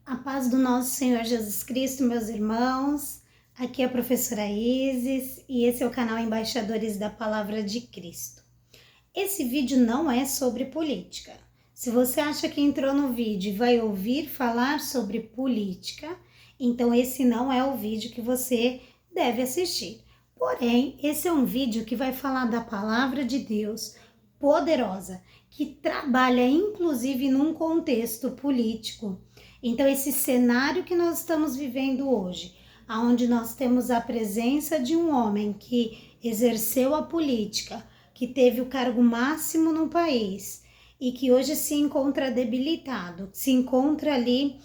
A paz do nosso Senhor Jesus Cristo, meus irmãos. Aqui é a professora Isis e esse é o canal Embaixadores da Palavra de Cristo. Esse vídeo não é sobre política. Se você acha que entrou no vídeo e vai ouvir falar sobre política, então esse não é o vídeo que você deve assistir. Porém, esse é um vídeo que vai falar da Palavra de Deus poderosa, que trabalha inclusive num contexto político. Então, esse cenário que nós estamos vivendo hoje, onde nós temos a presença de um homem que exerceu a política, que teve o cargo máximo no país e que hoje se encontra debilitado, se encontra ali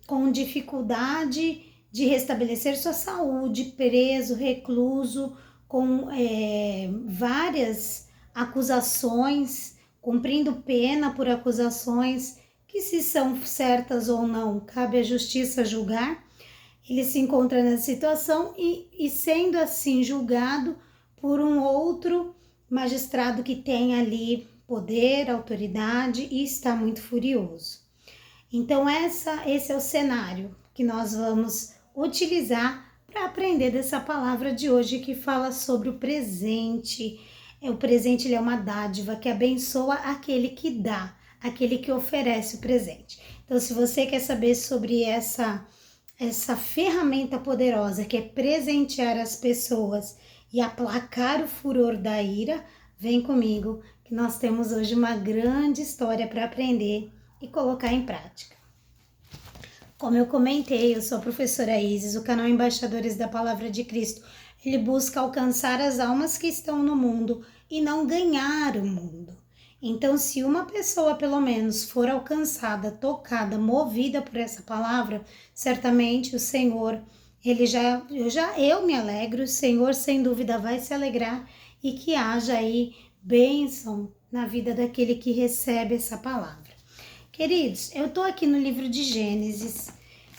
com dificuldade de restabelecer sua saúde, preso, recluso, com várias acusações, cumprindo pena por acusações que, se são certas ou não, cabe à justiça julgar. Ele se encontra nessa situação e sendo assim julgado por um outro magistrado que tem ali poder, autoridade e está muito furioso. Então esse é o cenário que nós vamos utilizar para aprender dessa palavra de hoje que fala sobre o presente. O presente ele é uma dádiva que abençoa aquele que dá, aquele que oferece o presente. Então, se você quer saber sobre essa ferramenta poderosa que é presentear as pessoas e aplacar o furor da ira, vem comigo que nós temos hoje uma grande história para aprender e colocar em prática. Como eu comentei, eu sou a professora Isis, o canal Embaixadores da Palavra de Cristo. Ele busca alcançar as almas que estão no mundo e não ganhar o mundo. Então, se uma pessoa, pelo menos, for alcançada, tocada, movida por essa palavra, certamente o Senhor, eu me alegro, o Senhor, sem dúvida, vai se alegrar e que haja aí bênção na vida daquele que recebe essa palavra. Queridos, eu estou aqui no livro de Gênesis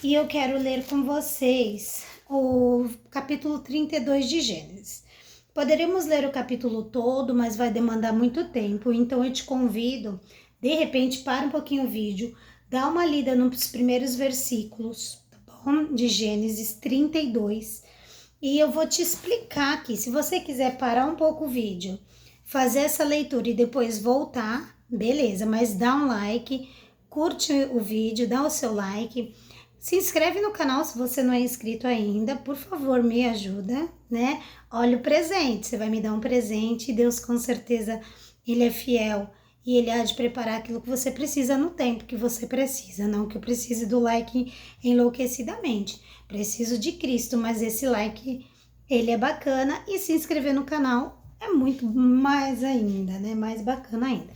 e eu quero ler com vocês o capítulo 32 de Gênesis. Poderemos ler o capítulo todo, mas vai demandar muito tempo, então eu te convido, de repente, para um pouquinho o vídeo, dá uma lida nos primeiros versículos, tá bom? De Gênesis 32, e eu vou te explicar aqui. Se você quiser parar um pouco o vídeo, fazer essa leitura e depois voltar, beleza, mas dá um like, curte o vídeo, dá o seu like, se inscreve no canal se você não é inscrito ainda, por favor, me ajuda, né? Olha o presente, você vai me dar um presente e Deus com certeza, Ele é fiel e Ele há de preparar aquilo que você precisa no tempo que você precisa, não que eu precise do like enlouquecidamente. Preciso de Cristo, mas esse like, ele é bacana e se inscrever no canal é muito mais ainda, né? Mais bacana ainda.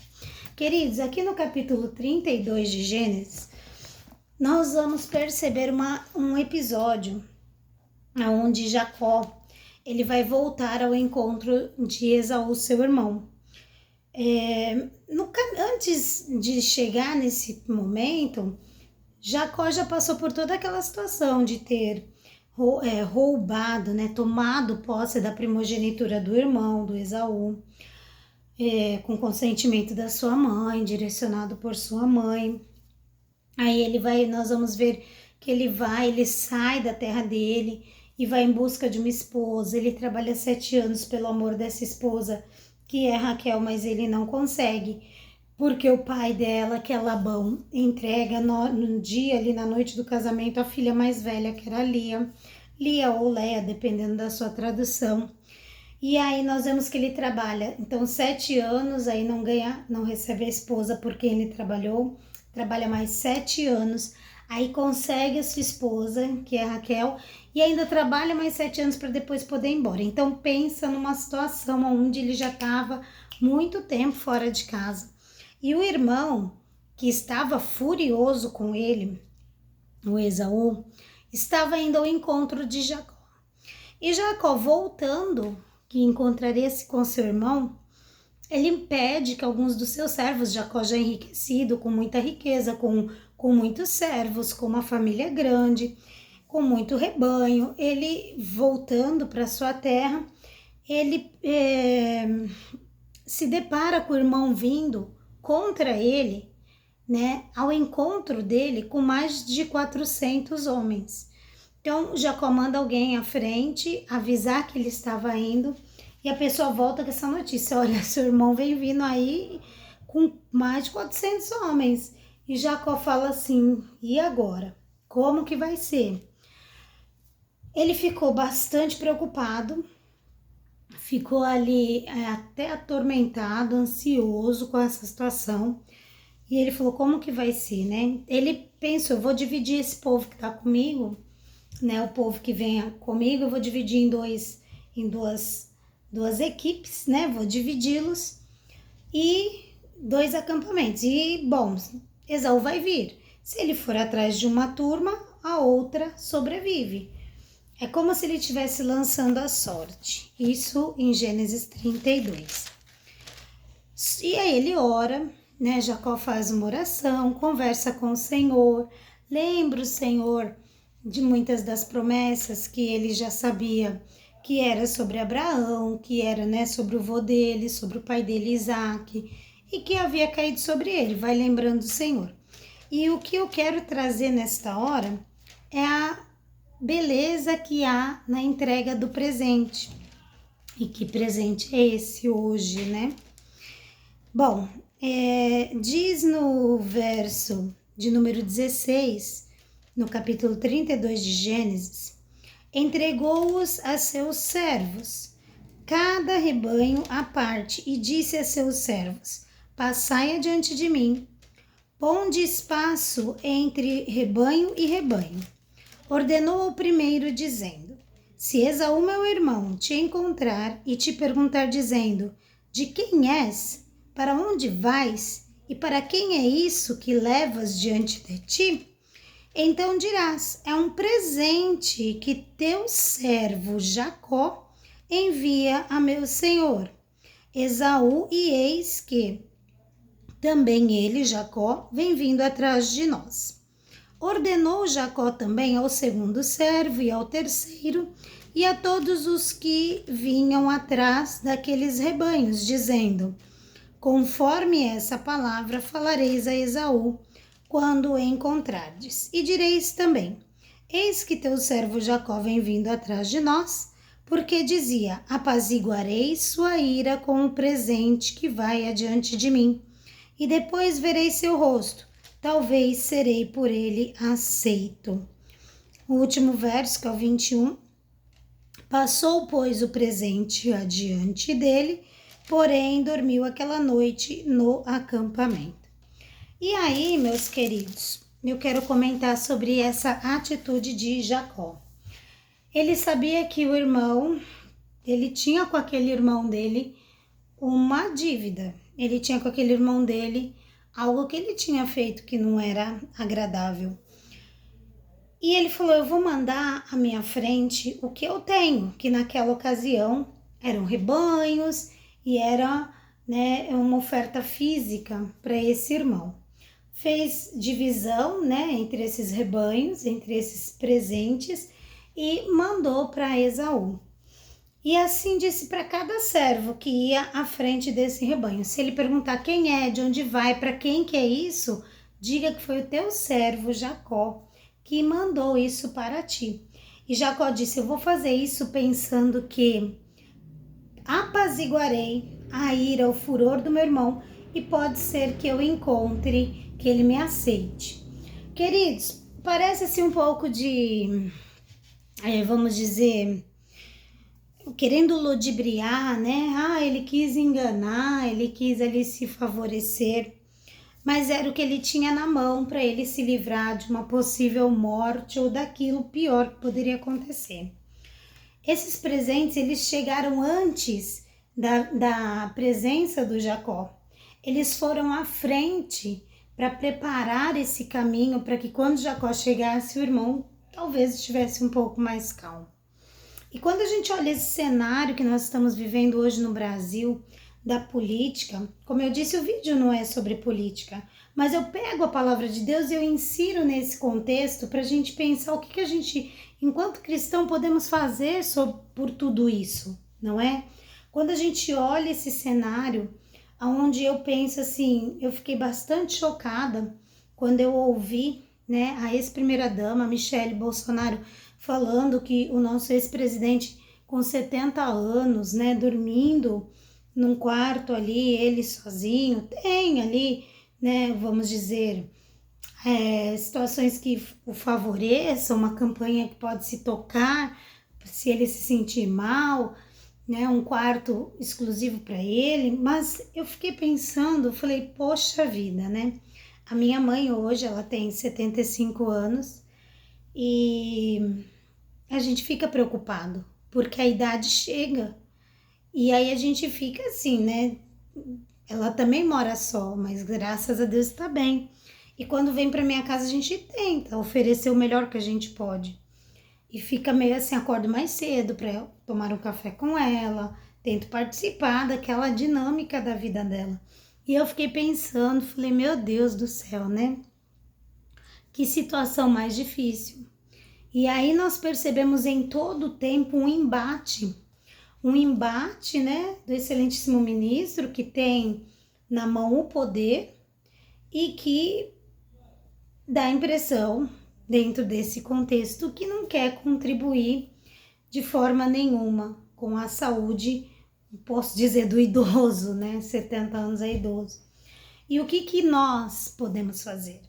Queridos, aqui no capítulo 32 de Gênesis, nós vamos perceber um episódio onde Jacó ele vai voltar ao encontro de Esaú, seu irmão. Antes de chegar nesse momento, Jacó já passou por toda aquela situação de ter roubado, né, tomado posse da primogenitura do irmão, do Esaú, com consentimento da sua mãe, direcionado por sua mãe. Aí nós vamos ver que ele sai da terra dele e vai em busca de uma esposa. Ele trabalha 7 anos pelo amor dessa esposa, que é Raquel, mas ele não consegue, porque o pai dela, que é Labão, entrega no dia ali, na noite do casamento, a filha mais velha, que era Lia ou Leia, dependendo da sua tradução. E aí nós vemos que ele trabalha, então 7 anos, aí não recebe a esposa porque ele trabalha mais 7 anos, aí consegue a sua esposa, que é a Raquel, e ainda trabalha mais 7 anos para depois poder ir embora. Então pensa numa situação onde ele já estava muito tempo fora de casa. E o irmão, que estava furioso com ele, o Esaú, estava indo ao encontro de Jacó. E Jacó, voltando, que encontraria-se com seu irmão, ele impede que alguns dos seus servos, Jacó já enriquecido, com muita riqueza, com muitos servos, com uma família grande, com muito rebanho, ele voltando para sua terra, ele se depara com o irmão vindo contra ele né, ao encontro dele com mais de 400 homens. Então, Jacó manda alguém à frente avisar que ele estava indo e a pessoa volta com essa notícia: olha, seu irmão vem vindo aí com mais de 400 homens. E Jacó fala assim: e agora? Como que vai ser? Ele ficou bastante preocupado, ficou ali até atormentado, ansioso com essa situação. E ele falou: como que vai ser, né? Ele pensou: eu vou dividir esse povo que tá comigo, né? O povo que vem comigo, eu vou dividir em duas equipes, né? Vou dividi-los e 2 acampamentos. E, bom, Esaú vai vir. Se ele for atrás de uma turma, a outra sobrevive. É como se ele estivesse lançando a sorte. Isso em Gênesis 32. E aí ele ora, né? Jacó faz uma oração, conversa com o Senhor, lembra o Senhor de muitas das promessas que ele já sabia, que era sobre Abraão, que era, né, sobre o vô dele, sobre o pai dele, Isaque, e que havia caído sobre ele. Vai lembrando o Senhor. E o que eu quero trazer nesta hora é a beleza que há na entrega do presente. E que presente é esse hoje, né? Bom, diz no verso de número 16, no capítulo 32 de Gênesis: entregou-os a seus servos, cada rebanho à parte, e disse a seus servos: passai adiante de mim, ponde espaço entre rebanho e rebanho. Ordenou ao primeiro, dizendo: se Esaú, meu irmão, te encontrar e te perguntar, dizendo: de quem és? Para onde vais? E para quem é isso que levas diante de ti? Então dirás: é um presente que teu servo Jacó envia a meu senhor Esaú, e eis que também ele, Jacó, vem vindo atrás de nós. Ordenou Jacó também ao segundo servo e ao terceiro e a todos os que vinham atrás daqueles rebanhos, dizendo: conforme essa palavra falareis a Esaú quando o encontrardes. E direis também: eis que teu servo Jacó vem vindo atrás de nós, porque dizia: apaziguarei sua ira com o presente que vai adiante de mim, e depois verei seu rosto, talvez serei por ele aceito. O último verso, que é o 21. Passou, pois, o presente adiante dele, porém dormiu aquela noite no acampamento. E aí, meus queridos, eu quero comentar sobre essa atitude de Jacó. Ele sabia que o irmão, ele tinha com aquele irmão dele uma dívida. Ele tinha com aquele irmão dele algo que ele tinha feito que não era agradável. E ele falou: eu vou mandar à minha frente o que eu tenho, que naquela ocasião eram rebanhos e era, né, uma oferta física para esse irmão. Fez divisão, né, entre esses rebanhos, entre esses presentes, e mandou para Esaú. E assim disse para cada servo que ia à frente desse rebanho: se ele perguntar quem é, de onde vai, para quem que é isso, diga que foi o teu servo Jacó que mandou isso para ti. E Jacó disse: eu vou fazer isso pensando que apaziguarei a ira, o furor do meu irmão, e pode ser que eu encontre, que ele me aceite. Queridos, parece assim um pouco de, vamos dizer, querendo ludibriar, né? Ele quis enganar, ele quis ali se favorecer, mas era o que ele tinha na mão para ele se livrar de uma possível morte ou daquilo pior que poderia acontecer. Esses presentes, eles chegaram antes da presença do Jacó. Eles foram à frente para preparar esse caminho para que quando Jacó chegasse, o irmão talvez estivesse um pouco mais calmo. E quando a gente olha esse cenário que nós estamos vivendo hoje no Brasil, da política, como eu disse, o vídeo não é sobre política, mas eu pego a palavra de Deus e eu insiro nesse contexto para a gente pensar o que a gente, enquanto cristão, podemos fazer por tudo isso, não é? Quando a gente olha esse cenário, onde eu penso assim, eu fiquei bastante chocada quando eu ouvi, né, a ex-primeira-dama, Michele Bolsonaro, falando que o nosso ex-presidente com 70 anos, né, dormindo num quarto ali, ele sozinho, tem ali, né, vamos dizer, situações que o favoreçam, uma campanha que pode se tocar, se ele se sentir mal, né, um quarto exclusivo para ele, mas eu fiquei pensando, falei, poxa vida, né? A minha mãe hoje, ela tem 75 anos e a gente fica preocupado, porque a idade chega e aí a gente fica assim, né? Ela também mora só, mas graças a Deus está bem. E quando vem para minha casa, a gente tenta oferecer o melhor que a gente pode. E fica meio assim, acordo mais cedo para tomar um café com ela, tento participar daquela dinâmica da vida dela. E eu fiquei pensando, falei, meu Deus do céu, né? Que situação mais difícil. E aí nós percebemos em todo o tempo um embate, né, do excelentíssimo ministro que tem na mão o poder e que dá a impressão, dentro desse contexto, que não quer contribuir de forma nenhuma com a saúde, posso dizer, do idoso, né? 70 anos é idoso. E o que nós podemos fazer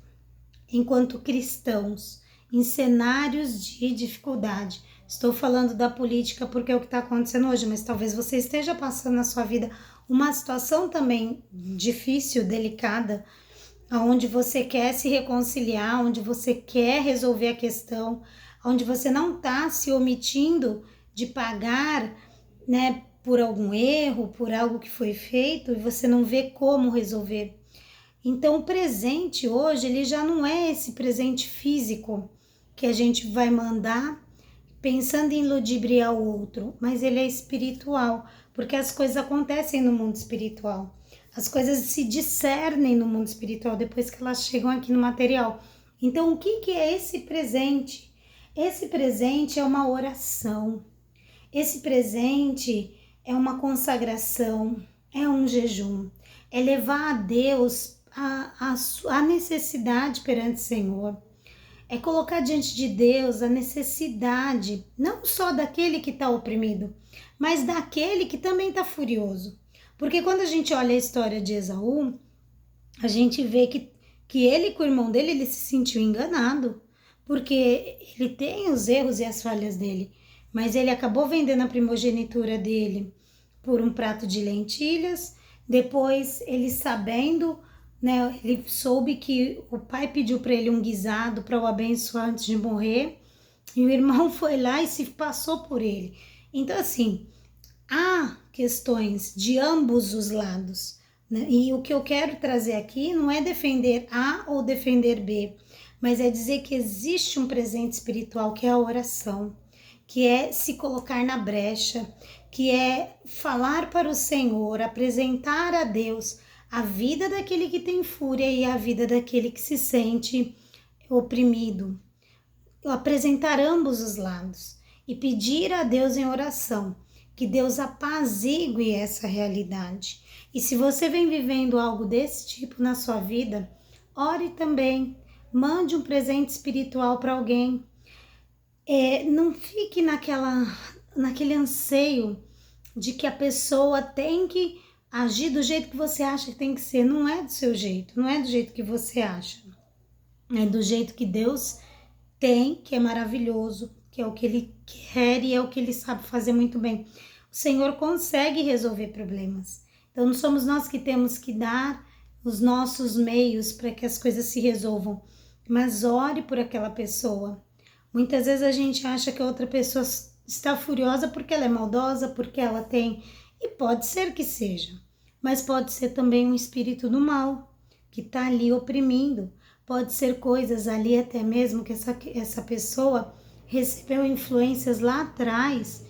enquanto cristãos em cenários de dificuldade? Estou falando da política porque é o que está acontecendo hoje, mas talvez você esteja passando na sua vida uma situação também difícil, delicada, onde você quer se reconciliar, onde você quer resolver a questão, onde você não está se omitindo de pagar, né, por algum erro, por algo que foi feito e você não vê como resolver. Então o presente hoje, ele já não é esse presente físico que a gente vai mandar pensando em ludibriar o outro, mas ele é espiritual, porque as coisas acontecem no mundo espiritual. As coisas se discernem no mundo espiritual depois que elas chegam aqui no material. Então, o que é esse presente? Esse presente é uma oração. Esse presente é uma consagração, é um jejum. É levar a Deus a necessidade perante o Senhor. É colocar diante de Deus a necessidade, não só daquele que está oprimido, mas daquele que também está furioso. Porque quando a gente olha a história de Esaú, a gente vê que ele com o irmão dele, ele se sentiu enganado, porque ele tem os erros e as falhas dele, mas ele acabou vendendo a primogenitura dele por um prato de lentilhas, depois ele sabendo, né, ele soube que o pai pediu para ele um guisado para o abençoar antes de morrer, e o irmão foi lá e se passou por ele. Então assim, há questões de ambos os lados, né? E o que eu quero trazer aqui não é defender A ou defender B, mas é dizer que existe um presente espiritual que é a oração, que é se colocar na brecha, que é falar para o Senhor, apresentar a Deus a vida daquele que tem fúria e a vida daquele que se sente oprimido. Apresentar ambos os lados e pedir a Deus em oração que Deus apazigue essa realidade. E se você vem vivendo algo desse tipo na sua vida, ore também, mande um presente espiritual para alguém. Não fique naquele anseio de que a pessoa tem que agir do jeito que você acha que tem que ser. Não é do seu jeito, não é do jeito que você acha. É do jeito que Deus tem, que é maravilhoso, que é o que Ele quer e é o que Ele sabe fazer muito bem. O Senhor consegue resolver problemas. Então não somos nós que temos que dar os nossos meios para que as coisas se resolvam, mas ore por aquela pessoa. Muitas vezes a gente acha que a outra pessoa está furiosa porque ela é maldosa, porque ela tem... E pode ser que seja, mas pode ser também um espírito do mal que está ali oprimindo. Pode ser coisas ali até mesmo que essa pessoa recebeu influências lá atrás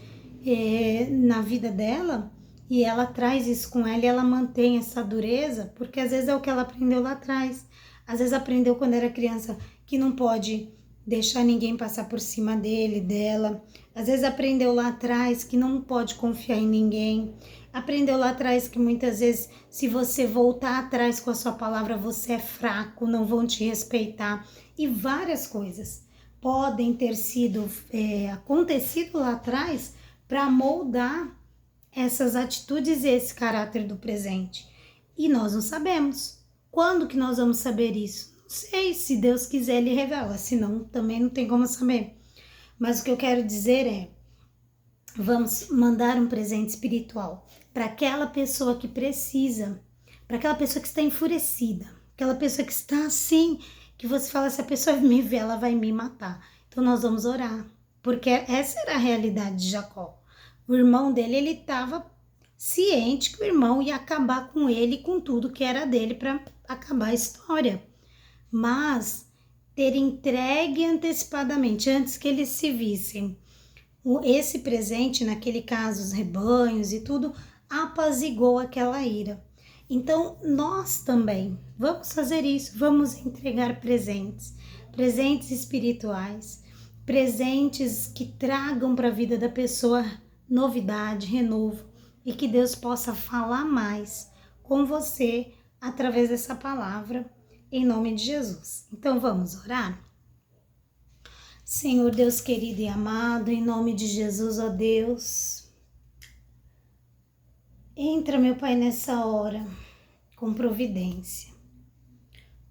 na vida dela e ela traz isso com ela e ela mantém essa dureza, porque às vezes é o que ela aprendeu lá atrás. Às vezes aprendeu quando era criança que não pode deixar ninguém passar por cima dele, dela. Às vezes aprendeu lá atrás que não pode confiar em ninguém. Aprendeu lá atrás que muitas vezes, se você voltar atrás com a sua palavra, você é fraco, não vão te respeitar. E várias coisas podem ter sido acontecido lá atrás para moldar essas atitudes e esse caráter do presente. E nós não sabemos. Quando que nós vamos saber isso? Não sei, se Deus quiser ele revela, senão também não tem como saber. Mas o que eu quero dizer é, vamos mandar um presente espiritual para aquela pessoa que precisa, para aquela pessoa que está enfurecida, aquela pessoa que está assim, que você fala, se a pessoa me ver, ela vai me matar. Então nós vamos orar, porque essa era a realidade de Jacó. O irmão dele, ele estava ciente que o irmão ia acabar com ele e com tudo que era dele para acabar a história. Mas ter entregue antecipadamente, antes que eles se vissem, esse presente, naquele caso os rebanhos e tudo, apaziguou aquela ira. Então nós também vamos fazer isso, vamos entregar presentes, presentes espirituais, presentes que tragam para a vida da pessoa novidade, renovo, e que Deus possa falar mais com você através dessa palavra, em nome de Jesus. Então vamos orar? Senhor Deus querido e amado, em nome de Jesus, ó Deus, entra, meu Pai, nessa hora com providência.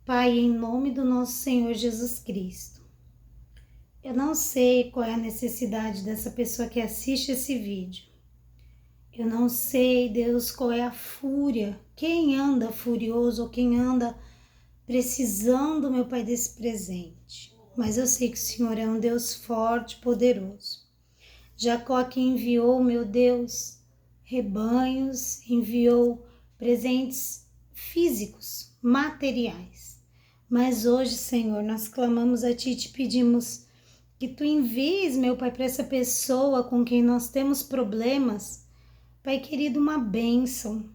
Pai, em nome do nosso Senhor Jesus Cristo, eu não sei qual é a necessidade dessa pessoa que assiste esse vídeo. Eu não sei, Deus, qual é a fúria, quem anda furioso ou quem anda precisando, meu Pai, desse presente. Mas eu sei que o Senhor é um Deus forte, poderoso. Jacó que enviou, meu Deus, rebanhos, enviou presentes físicos, materiais. Mas hoje, Senhor, nós clamamos a Ti e te pedimos que Tu envies, meu Pai, para essa pessoa com quem nós temos problemas, Pai querido, uma bênção.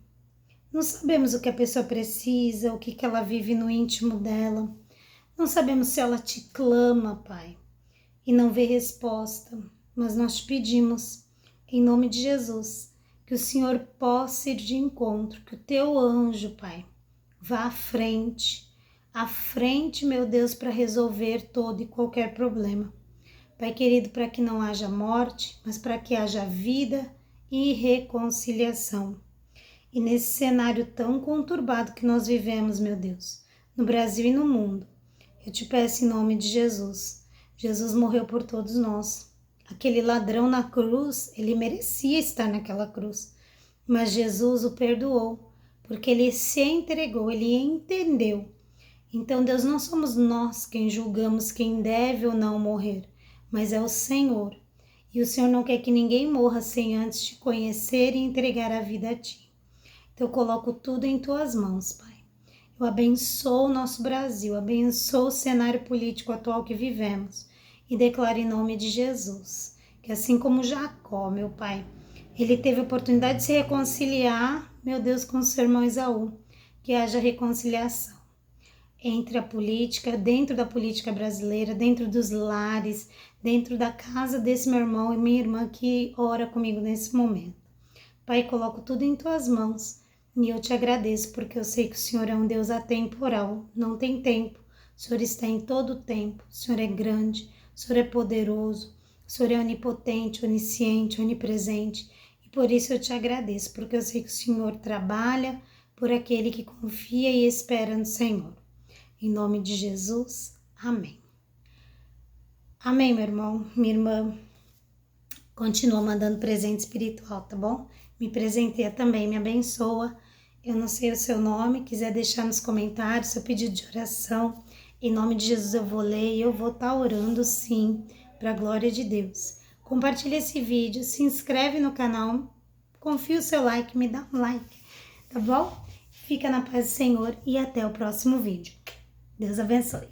Não sabemos o que a pessoa precisa, o que ela vive no íntimo dela. Não sabemos se ela te clama, Pai, e não vê resposta. Mas nós te pedimos, em nome de Jesus, que o Senhor possa ir de encontro, que o Teu anjo, Pai, vá à frente, meu Deus, para resolver todo e qualquer problema. Pai querido, para que não haja morte, mas para que haja vida e reconciliação. E nesse cenário tão conturbado que nós vivemos, meu Deus, no Brasil e no mundo, eu te peço em nome de Jesus. Jesus morreu por todos nós. Aquele ladrão na cruz, ele merecia estar naquela cruz, mas Jesus o perdoou, porque ele se entregou, ele entendeu. Então, Deus, não somos nós quem julgamos quem deve ou não morrer, mas é o Senhor. E o Senhor não quer que ninguém morra sem antes te conhecer e entregar a vida a Ti. Então, eu coloco tudo em Tuas mãos, Pai. Eu abençoo o nosso Brasil, abençoo o cenário político atual que vivemos e declaro em nome de Jesus, que assim como Jacó, meu Pai, ele teve a oportunidade de se reconciliar, meu Deus, com o seu irmão Esaú, que haja reconciliação entre a política, dentro da política brasileira, dentro dos lares, dentro da casa desse meu irmão e minha irmã que ora comigo nesse momento. Pai, coloco tudo em Tuas mãos e eu te agradeço porque eu sei que o Senhor é um Deus atemporal, não tem tempo. O Senhor está em todo o tempo, o Senhor é grande, o Senhor é poderoso, o Senhor é onipotente, onisciente, onipresente. E por isso eu te agradeço, porque eu sei que o Senhor trabalha por aquele que confia e espera no Senhor. Em nome de Jesus, amém. Amém, meu irmão, minha irmã. Continua mandando presente espiritual, tá bom? Me presenteia também, me abençoa. Eu não sei o seu nome, quiser deixar nos comentários seu pedido de oração. Em nome de Jesus eu vou ler e eu vou estar orando sim, para a glória de Deus. Compartilha esse vídeo, se inscreve no canal, confia o seu like, me dá um like, tá bom? Fica na paz do Senhor e até o próximo vídeo. Deus abençoe.